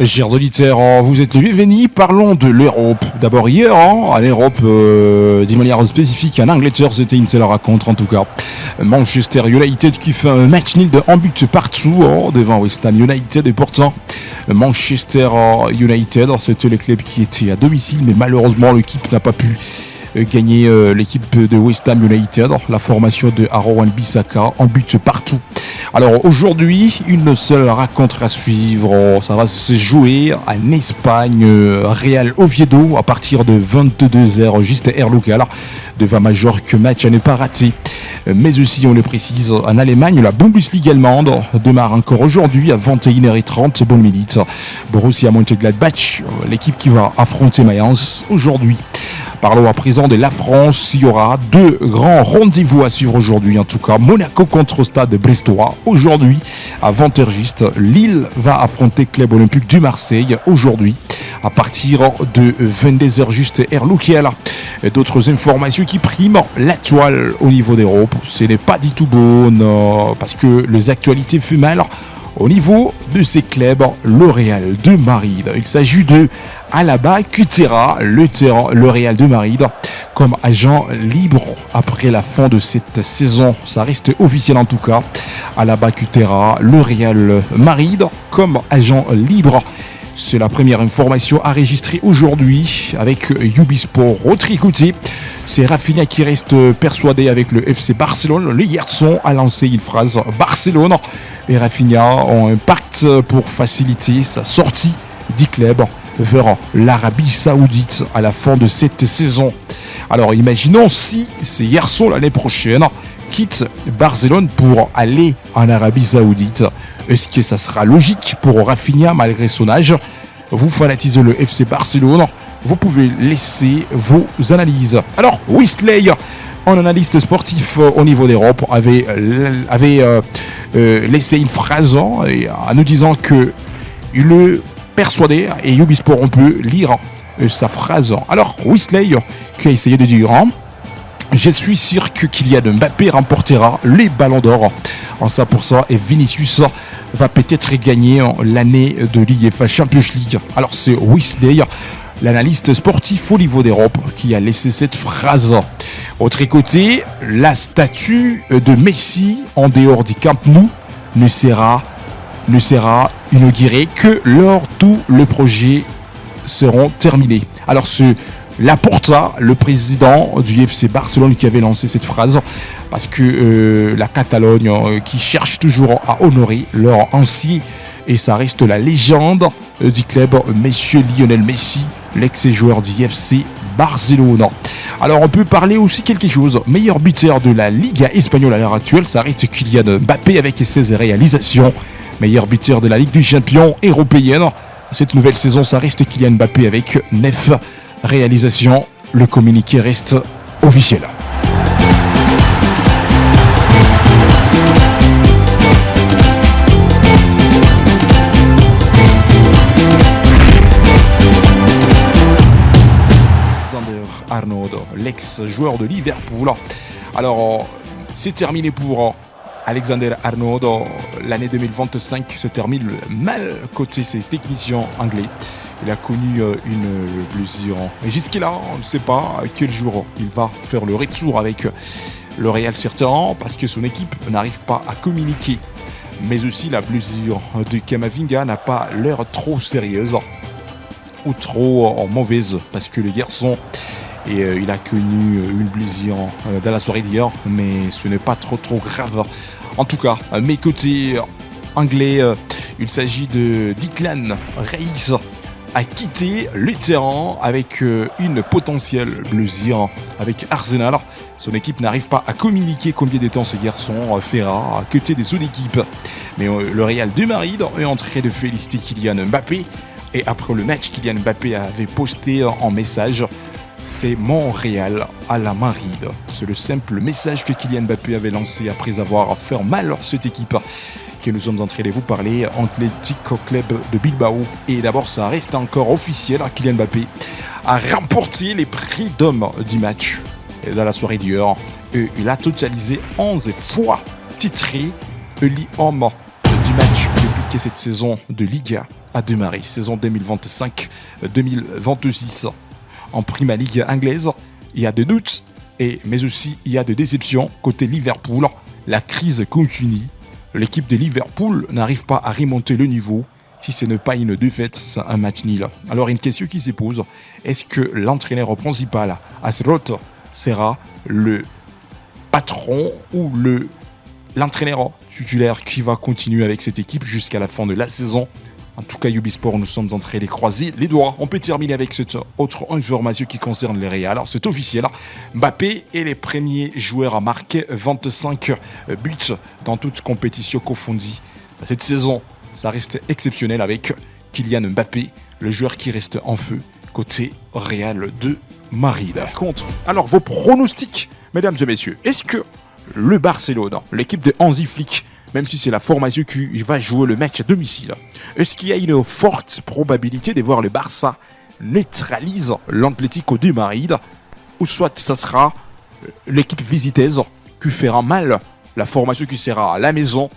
Chers auditeurs, vous êtes les bienvenus. Parlons de l'Europe. D'abord hier, à l'Europe, d'une manière spécifique, en Angleterre, c'était une seule rencontre en tout cas. Manchester United qui fait un match nul de 1 but partout devant West Ham United. Et pourtant, Manchester United, c'était le club qui était à domicile, mais malheureusement l'équipe n'a pas pu gagner l'équipe de West Ham United, la formation de Aaron Wan-Bissaka, en but partout. Alors aujourd'hui, une seule rencontre à suivre, ça va se jouer en Espagne, Real Oviedo à partir de 22h, juste air local, devant Majorque, match à ne pas rater. Mais aussi, on le précise, en Allemagne, la Bundesliga allemande démarre encore aujourd'hui à 21h30, bonne minute. Borussia Mönchengladbach, l'équipe qui va affronter Mayence aujourd'hui. Parlons à présent de la France. Il y aura deux grands rendez-vous à suivre aujourd'hui. En tout cas, Monaco contre Stade Brestois. Aujourd'hui, à 20h juste, Lille va affronter Club Olympique du Marseille. Aujourd'hui, à partir de 22h juste, air local. D'autres informations qui priment la toile au niveau d'Europe. Ce n'est pas du tout bon parce que les actualités font mal. Au niveau de ces clubs, le Real de Madrid, il s'agit de Alaba Kutera, le Real de Madrid, comme agent libre après la fin de cette saison. Ça reste officiel en tout cas. Alaba Kutera, le Real Madrid, comme agent libre. C'est la première information à enregistrer aujourd'hui avec Ubisport. Autre côté, c'est Rafinha qui reste persuadé avec le FC Barcelone. Le garçon a lancé une phrase: Barcelone et Rafinha ont un pacte pour faciliter sa sortie du club vers l'Arabie Saoudite à la fin de cette saison. Alors imaginons si ces garçons l'année prochaine quittent Barcelone pour aller en Arabie Saoudite. Est-ce que ça sera logique pour Rafinha malgré son âge? Vous fanatisez le FC Barcelone, vous pouvez laisser vos analyses. Alors, Wesley, un analyste sportif au niveau d'Europe, avait laissé une phrase en nous disant que il est persuadé, et Ubisport on peut lire sa phrase. Alors, Wesley qui a essayé de dire: je suis sûr que Kylian Mbappé remportera les ballons d'or en 100% et Vinicius va peut-être gagner l'année de l'UEFA Champions League. Alors c'est Wesley, l'analyste sportif au niveau d'Europe, qui a laissé cette phrase. Autre côté, la statue de Messi en dehors du Camp Nou ne sera inaugurée que lors tous les projets seront terminés. Alors Laporta, le président du FC Barcelone, qui avait lancé cette phrase parce que la Catalogne qui cherche toujours à honorer leur ancien, et ça reste la légende du club, monsieur Lionel Messi, l'ex-joueur du FC Barcelone. Alors on peut parler aussi quelque chose, meilleur buteur de la Liga espagnole à l'heure actuelle, ça reste Kylian Mbappé avec 16 réalisations. Meilleur buteur de la Ligue des Champions européenne cette nouvelle saison, ça reste Kylian Mbappé avec 9 réalisation. Le communiqué reste officiel. Alexander Arnold, l'ex-joueur de Liverpool. Alors, c'est terminé pour Alexander Arnold. L'année 2025 se termine mal côté ses techniciens anglais. Il a connu une blessure. Et jusqu'à là, on ne sait pas quel jour il va faire le retour avec le Real certain, parce que son équipe n'arrive pas à communiquer. Mais aussi la blessure de Camavinga n'a pas l'air trop sérieuse ou trop mauvaise, parce que le garçon, il a connu une blessure dans la soirée d'hier, mais ce n'est pas trop grave. En tout cas, mes côtés anglais, il s'agit de Declan Rice, a quitté le terrain avec une potentielle blessure avec Arsenal. Son équipe n'arrive pas à communiquer combien de temps ces garçons fera à côté des autres équipes. Mais le Real de Madrid est en train de féliciter Kylian Mbappé. Et après le match, Kylian Mbappé avait posté en message: c'est mon Real à la Madrid. C'est le simple message que Kylian Mbappé avait lancé après avoir fait mal cette équipe que nous sommes en train de vous parler, Atlético Club de Bilbao. Et d'abord, ça reste encore officiel, Kylian Mbappé a remporté les prix d'homme du match dans la soirée d'hier. Et il a totalisé 11 fois titré l'homme du match depuis que cette saison de Liga a démarré, saison 2025-2026. En Prima Ligue anglaise, il y a des doutes, mais aussi il y a des déceptions côté Liverpool. La crise continue. L'équipe de Liverpool n'arrive pas à remonter le niveau. Si ce n'est pas une défaite, c'est un match nul. Alors une question qui se pose, est-ce que l'entraîneur principal, Ancelotti, sera le patron ou l'entraîneur titulaire qui va continuer avec cette équipe jusqu'à la fin de la saison? En tout cas, Ubisport, nous sommes en train de croiser les doigts. On peut terminer avec cette autre information qui concerne les Real. Alors, c'est officiel. Mbappé est le premier joueur à marquer 25 buts dans toute compétition confondue. Cette saison, ça reste exceptionnel avec Kylian Mbappé, le joueur qui reste en feu côté Real de Madrid. Alors, vos pronostics, mesdames et messieurs. Est-ce que le Barcelone, l'équipe de Hansi Flick, même si c'est la formation qui va jouer le match à domicile, est-ce qu'il y a une forte probabilité de voir le Barça neutralise l'Atlético de Madrid, ou soit ça sera l'équipe visiteuse qui fera mal la formation qui sera à la maison?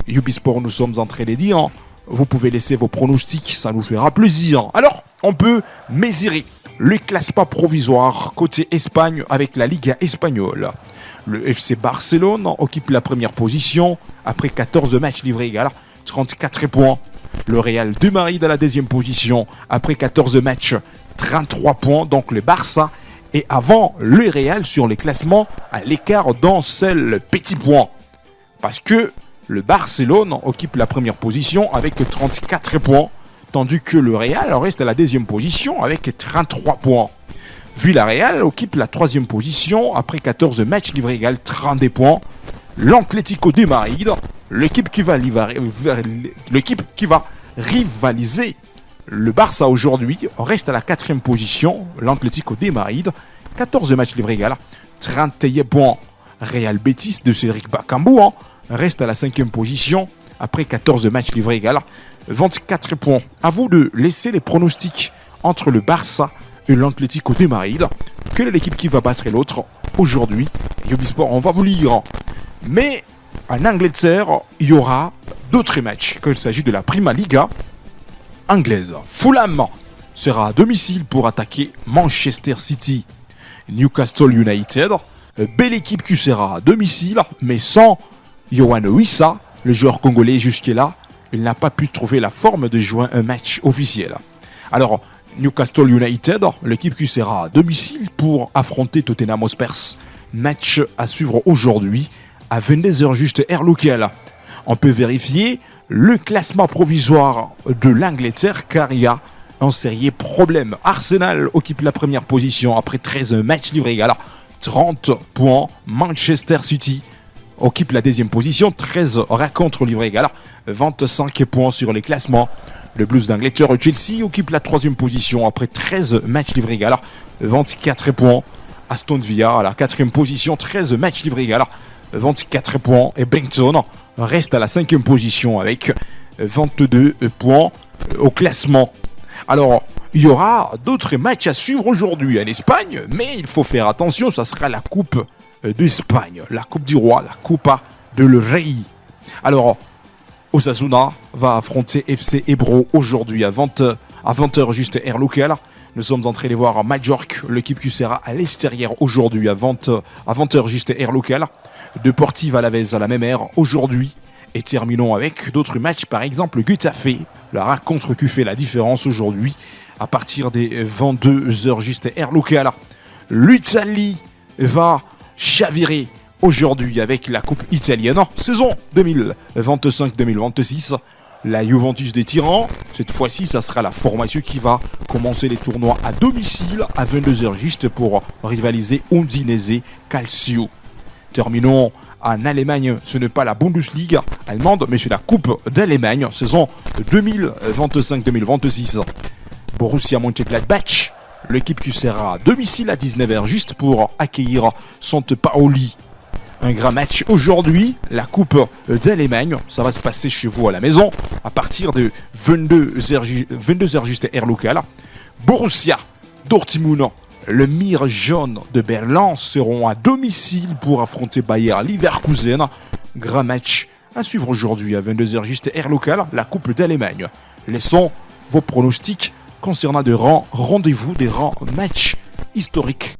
Ubisport, nous sommes en train de dire, vous pouvez laisser vos pronostics, ça nous fera plaisir. Alors, on peut mesurer le classement provisoire côté Espagne avec la Liga espagnole. Le FC Barcelone occupe la première position après 14 matchs livrés égales, 34 points. Le Real de Madrid à la deuxième position après 14 matchs, 33 points. Donc le Barça est avant le Real sur les classements à l'écart d'un seul petit point. Parce que le Barcelone occupe la première position avec 34 points, tandis que le Real reste à la deuxième position avec 33 points. Villarreal occupe la troisième position après 14 matchs livrés égales 32 points. L'Atlético de Madrid, l'équipe qui va rivaliser le Barça aujourd'hui, reste à la quatrième position. L'Atlético de Madrid, 14 matchs livrés égales 31 points. Real Betis de Cédric Bakambu reste à la cinquième position après 14 matchs livrés égales 24 points. À vous de laisser les pronostics entre le Barça et l'Atlético de Madrid. Quelle est l'équipe qui va battre l'autre aujourd'hui? Ubisport, on va vous lire. Mais en Angleterre, il y aura d'autres matchs quand il s'agit de la Prima Liga anglaise. Fulham sera à domicile pour attaquer Manchester City. Newcastle United, belle équipe qui sera à domicile, mais sans Yohan Wissa, le joueur congolais jusque-là, il n'a pas pu trouver la forme de jouer un match officiel. Alors, Newcastle United, l'équipe qui sera à domicile pour affronter Tottenham Hotspur. Match à suivre aujourd'hui à 22h juste heure locale. On peut vérifier le classement provisoire de l'Angleterre car il y a un sérieux problème. Arsenal occupe la première position après 13 matchs livrés égales 30 points. Manchester City occupe la deuxième position, 13 rencontres livrées égales 25 points sur les classements. Le Blues d'Angleterre, Chelsea occupe la troisième position après 13 matchs livrés égales 24 points. Aston Villa à la quatrième position, 13 matchs livrés égales 24 points. Et Brighton reste à la cinquième position avec 22 points au classement. Alors, il y aura d'autres matchs à suivre aujourd'hui en Espagne, mais il faut faire attention, ça sera la Coupe d'Espagne, la Coupe du Roi, la Copa del Rey. Alors, Osasuna va affronter FC Ebro aujourd'hui à 20h juste heure locale. Nous sommes en train de voir Majorque, l'équipe qui sera à l'extérieur aujourd'hui à 20h juste heure locale. Deportivo Alavés à la même heure aujourd'hui. Et terminons avec d'autres matchs, par exemple Getafe, la rencontre qui fait la différence aujourd'hui à partir des 22h juste heure locale. L'Italie va chavirer aujourd'hui avec la Coupe italienne, saison 2025-2026. La Juventus des Tyrans, cette fois-ci, ça sera la formation qui va commencer les tournois à domicile à 22h juste pour rivaliser Udinese Calcio. Terminons en Allemagne, ce n'est pas la Bundesliga allemande, mais c'est la Coupe d'Allemagne, saison 2025-2026. Borussia Mönchengladbach, l'équipe qui sera à domicile à 19h juste pour accueillir Saint-Pauli. Un grand match aujourd'hui, la Coupe d'Allemagne, ça va se passer chez vous à la maison à partir de 22h juste heure locale. Borussia Dortmund, le Mire jaune de Berlin seront à domicile pour affronter Bayer Leverkusen. Grand match À suivre aujourd'hui à 22h juste air local, la Coupe d'Allemagne. Laissons vos pronostics concernant des rendez-vous, des matchs historiques.